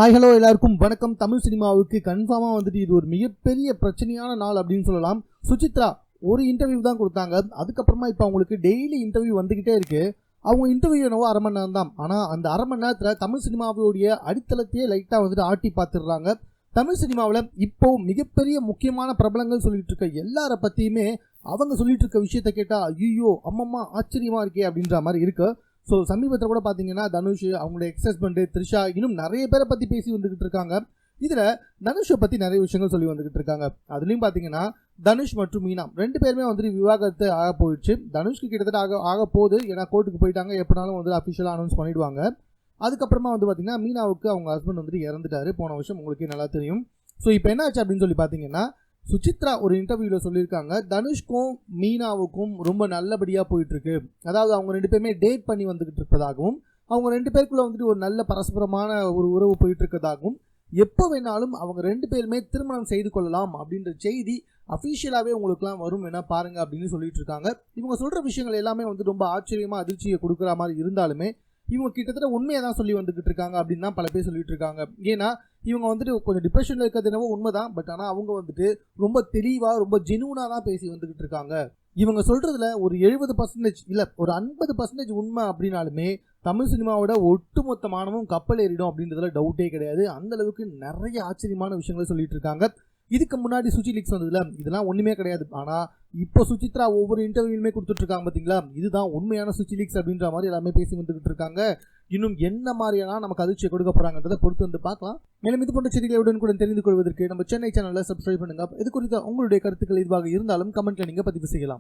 Hi hello எல்லாருக்கும் வணக்கம். தமிழ் சினிமாவுக்கு கன்ஃபார்மாக வந்துட்டு இது ஒரு மிகப்பெரிய பிரச்சனையான நாள் அப்படின்னு சொல்லலாம். சுசித்ரா ஒரு இன்டர்வியூ தான் கொடுத்தாங்க. அதுக்கப்புறமா இப்போ அவங்களுக்கு டெய்லி இன்டர்வியூ வந்துக்கிட்டே இருக்கு. அவங்க இன்டர்வியூ என்னவோ அரை மணி நேரம் தான். ஆனால் அந்த அரை மணி நேரத்தில் தமிழ் சினிமாவுடைய அடித்தளத்தையே லைட்டாக வந்துட்டு ஆட்டி பார்த்துடுறாங்க. தமிழ் சினிமாவில் இப்போ மிகப்பெரிய முக்கியமான பிரபலங்கள் சொல்லிட்டு இருக்க எல்லாரை பற்றியுமே அவங்க சொல்லிட்டு இருக்க விஷயத்த கேட்டால் ஐயோ அம்மம்மா ஆச்சரியமாக இருக்கே அப்படின்ற மாதிரி இருக்கு. ஸோ சமீபத்தில் கூட பார்த்தீங்கன்னா தனுஷ், அவங்களோட எக்ஸ் ஹஸ்பண்டு த்ரிஷா, இன்னும் நிறைய பேரை பற்றி பேசி வந்துக்கிட்டு இருக்காங்க. இதில் தனுஷை பற்றி நிறைய விஷயங்கள் சொல்லி வந்துக்கிட்டு இருக்காங்க. அதுலேயும் பார்த்தீங்கன்னா தனுஷ் மற்றும் மீனா ரெண்டு பேருமே வந்துட்டு விவாகரத்து ஆக போயிடுச்சு. தனுஷ்க்கு கிட்டத்தட்ட ஆக போகுது, ஏன்னா கோர்ட்டுக்கு போயிட்டாங்க. எப்படினாலும் வந்து அஃபிஷியலாக அனௌன்ஸ் பண்ணிவிடுவாங்க. அதுக்கப்புறமா வந்து பார்த்தீங்கன்னா மீனாவுக்கு அவங்க ஹஸ்பண்ட் வந்துட்டு இறந்துட்டாரு போன வருஷம், உங்களுக்கே நல்லா தெரியும். ஸோ இப்போ என்ன ஆச்சு அப்படின்னு சொல்லி பார்த்தீங்கன்னா சுசித்ரா ஒரு இன்டர்வியூவில் சொல்லியிருக்காங்க, தனுஷ்க்கும் மீனாவுக்கும் ரொம்ப நல்லபடியாக போயிட்டுருக்கு. அதாவது அவங்க ரெண்டு பேருமே டேட் பண்ணி வந்துக்கிட்டு இருப்பதாகவும், அவங்க ரெண்டு பேருக்குள்ளே வந்துட்டு ஒரு நல்ல பரஸ்பரமான ஒரு உறவு போயிட்டு இருக்கதாகவும், எப்போ வேணாலும் அவங்க ரெண்டு பேருமே திருமணம் செய்து கொள்ளலாம் அப்படின்ற செய்தி அஃபிஷியலாகவே உங்களுக்குலாம் வரும் வேணா பாருங்கள் அப்படின்னு சொல்லிட்டு இருக்காங்க. இவங்க சொல்கிற விஷயங்கள் எல்லாமே வந்து ரொம்ப ஆச்சரியமாக அதிர்ச்சியை கொடுக்குற மாதிரி இருந்தாலுமே இவங்க கிட்டத்தட்ட உண்மையை தான் சொல்லி வந்துக்கிட்டு இருக்காங்க அப்படின்னு தான் பல பேர் சொல்லிட்டு இருக்காங்க. ஏன்னா இவங்க வந்துட்டு கொஞ்சம் டிப்ரெஷனில் இருக்கிறது என்னவோ உண்மைதான். பட் ஆனால் அவங்க வந்துட்டு ரொம்ப தெளிவாக ரொம்ப ஜெனூனாக தான் பேசி வந்துக்கிட்டு இருக்காங்க. இவங்க சொல்கிறதுல ஒரு 70% இல்லை ஒரு 50% உண்மை அப்படின்னாலுமே தமிழ் சினிமாவோட ஒட்டுமொத்தமானவும் கப்பல் ஏறிடும் அப்படின்றதுல டவுட்டே கிடையாது. அந்தளவுக்கு நிறைய ஆச்சரியமான விஷயங்களை சொல்லிட்டு இருக்காங்க. இதுக்கு முன்னாடி சுச்சி லீக்ஸ் வந்ததுல இதெல்லாம் ஒன்றுமே கிடையாது. ஆனால் இப்போ சுசித்ரா ஒவ்வொரு இன்டர்வியூலுமே கொடுத்துட்ருக்காங்க பார்த்தீங்களா, இதுதான் உண்மையான சுச்சி லீக்ஸ் அப்படின்ற மாதிரி எல்லாமே பேசி வந்துக்கிட்டு இருக்காங்க. இன்னும் என்ன மாதிரியான நமக்கு அதிர்ச்சியை கொடுக்க போகிறாங்கன்றதை பொறுத்து வந்து பார்க்கலாம். மேலும் இது போன்ற செய்திகளை உடனுக்குடன் தெரிந்து கொள்வதற்கு நம்ம சென்னை சேனலில் சப்ஸ்கிரைப் பண்ணுங்க. இது குறித்த உங்களுடைய கருத்துக்கள் இதுவாக இருந்தாலும் கமெண்ட்டில் நீங்கள் பதிவு செய்யலாம்.